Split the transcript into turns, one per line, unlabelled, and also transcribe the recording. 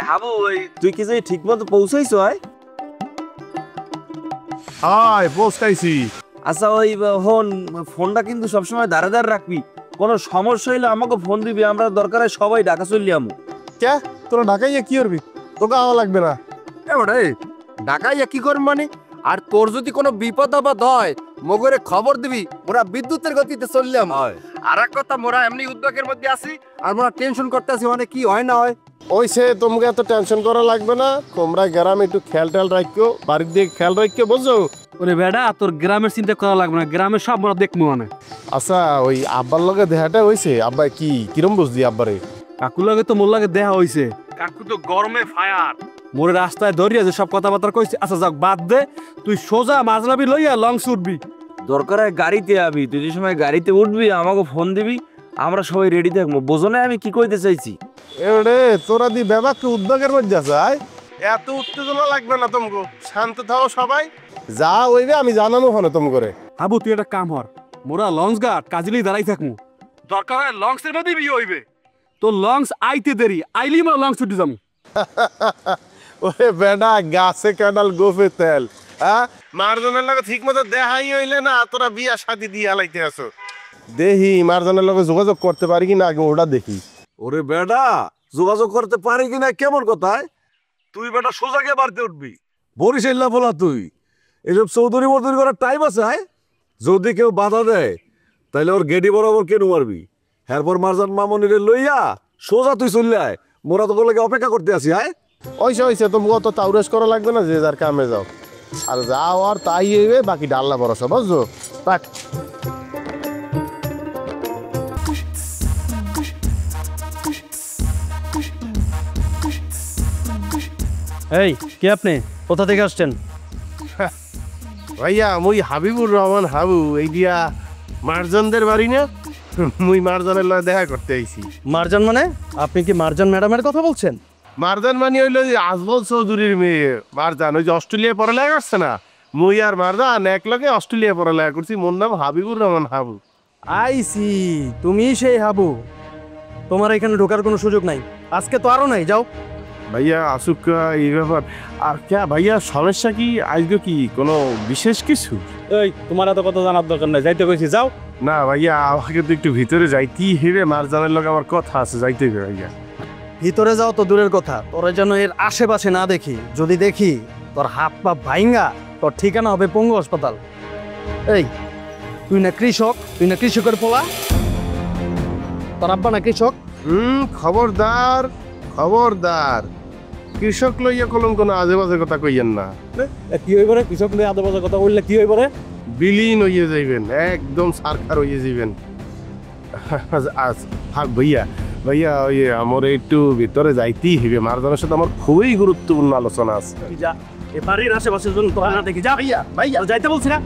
হাবু ওই তুই কি যে ঠিক মতো পৌঁছাইছ?
হাই পৌঁছাইছি।
আচ্ছা ওই ফোনটা কিন্তু সবসময় দাঁড়ে দাঁড় রাখবি, কোনো সমস্যা হইলে আমাকে ফোন দিবি, আমরা দরকারে সবাই ঢাকা চললি আমু।
কে তোরা ঢাকাইয়া কি করবি? তোকে আওয়া লাগবে না।
এবারে ঢাকাইয়া কি করবি মানে? আর তোর যদি কোনো বিপদ আপদ হয় মগরে খবর দিবি, মোরা বিদ্যুতের গতিতে চললাম। আর এক কথা, মোরা এমনি উদ্যোগের মধ্যে আছি আর মোরা টেনশন করতে আছি মানে কি হয় না হয়।
ওইসে তোমাকে এত টেনশন করা লাগবে না। তোমরা গ্রামে একটু খেয়াল টেয়াল রাখো, বাড়ির দিকে খেয়াল রাখো, বুঝছো?
ওরে বেটা, তোর গ্রামের চিন্তা করা লাগবে না, গ্রামের সব মোরা দেখবো মানে।
আচ্ছা ওই আব্বার লগে দেহাটা হইছে? আব্বা কিরম বুঝলি আব্বারে?
কাকুর লাগে তো মোর লাগে দেখা হইছে। কাকু তো গরমে ফায়ার, মোরে রাস্তায় ধরিয়া যে সব কথাবার্তা কইছে। আচ্ছা যাক বাদ দে, তুই সোজা মাজলাবি লইয়া লঞ্চ উঠবি।
দরকার হয় গাড়িতে আবি, তুই যে সময় গাড়িতে উঠবি আমাকে ফোন দিবি, আমরা সবাই রেডি থাকবো। বোঝো না আমি কি কইতে চাইছি?
এরে তোরা দি ব্যাপারকে উদ্যোগের মধ্যে আছে। এত উত্তেজনা লাগবে না তোমাকে, শান্ত থাও সবাই। যা হইবে আমি জানানো হলো তুমি করে।
হাবু তুই একটা কাম হর, মোরা লঞ্চ গার্ড কাজিলেই দাঁড়াই থাকমু। দরকার হয় লঞ্চের মধ্যেই বিয়ে হইবে। তোর লঞ্চ আইতে দেরি, আইলি মোরা লঞ্চ উঠে যাবো।
ওরে বেটা, গাছে কাঁঠাল গোফে তেল। মারজনের লগে ঠিক মতো দেখাই হইলে না, তোরা বিয়া শাদি দিয়ে আলাইতে আসো। দেখি মারজনের লগে যোগাযোগ করতে পারি কিনা আগে ওটা দেখি।
ওরে বেটা, যোগাযোগ করতে পারি কিনা কেমন কথায়? তুই বেটা সোজা গিয়ে বাড়িতে উঠবি। বরিশাল্লা বলা তুই এসব চৌধুরী মধুরী করার টাইম আছে? যদি কেউ বাধা দেয় তাইলে ওর গেডি বরাবর কেন মারবি। এরপর মারজান মামনিরে লইয়া সোজা তুই চললে আয়, মোরা তো লাগে অপেক্ষা করতে আসি।
ওইসে তোমাকে অত তাউরেস করা লাগবে না, যে যার কামে যাও। আর যাও আর তাই হইবে, বাকি ডাল্লা ভরসা, বুঝছো? থাক।
এই কে আপনি? কোথা থেকে আসছেন?
ভাইয়া মুই হাবিবুর রহমান হাবু, এই দিয়া মারজানদের বাড়ি না? মুই মারজানের লগে দেখা করতে আইছি।
মারজান মানে? আপনি কি মারজান ম্যাডামের কথা বলছেন?
মারজান মানে হইলো যে আজমল চৌধুরীর মেয়ে মারজান, ওই যে অস্ট্রেলিয়ায় পড়ালেখা করছে না? মুই আর মারজান এক লগে অস্ট্রেলিয়ায় পড়ালেখা করছি। মোর নাম হাবিবুর রহমান হাবু।
আইসি, তুমি সেই হাবু। তোমার এখানে ঢোকার কোনো সুযোগ নাই, আজকে তো আরো নাই। যাও।
ভাইয়া আসুক এই ব্যাপার। আর কে ভাইয়া সমস্যা কি? আজকে কি কোনো বিশেষ কিছু?
এই তোমার এত কথা জানার দরকার নাই, যাইতে কইছি যাও।
না ভাইয়া, আমাকে তো একটু ভিতরে যাইতেই হিরে, মারজানের লগে আমার কথা আছে, যাইতে হবে ভাইয়া।
ভিতরে যাও তো দূরের কথা, তোরা যেন এর আশেপাশে না দেখি। যদি দেখি তোর হাত পা ভাইঙ্গা, তোর ঠিকানা হবে পঙ্গু হাসপাতাল। এই তুই না কৃষক, তুই না কৃষকের পোলা? তোর আব্বা না কৃষক?
খবরদার খবরদার, কৃষক লইয়া কলম কোনো আজে বাজে কথা কইয়েন না।
কি হইব রে? কৃষক নিয়ে আদা বাজা কথা বললে কি হইব রে?
বিলীন হইয়ে যাইবেন, একদম সারখার হইয়ে যাইবেন। থাক ভাইয়া, ভাইয়া ওই আমার একটু ভিতরে যাইতেই হইবে। মারজানের সাথে আমার খুবই গুরুত্বপূর্ণ আলোচনা আছে।
যা, এ বাড়ির আশেপাশের জন্য তোরা না দেখি। যা ভাইয়া, ভাইয়া যাইতে বলছি না।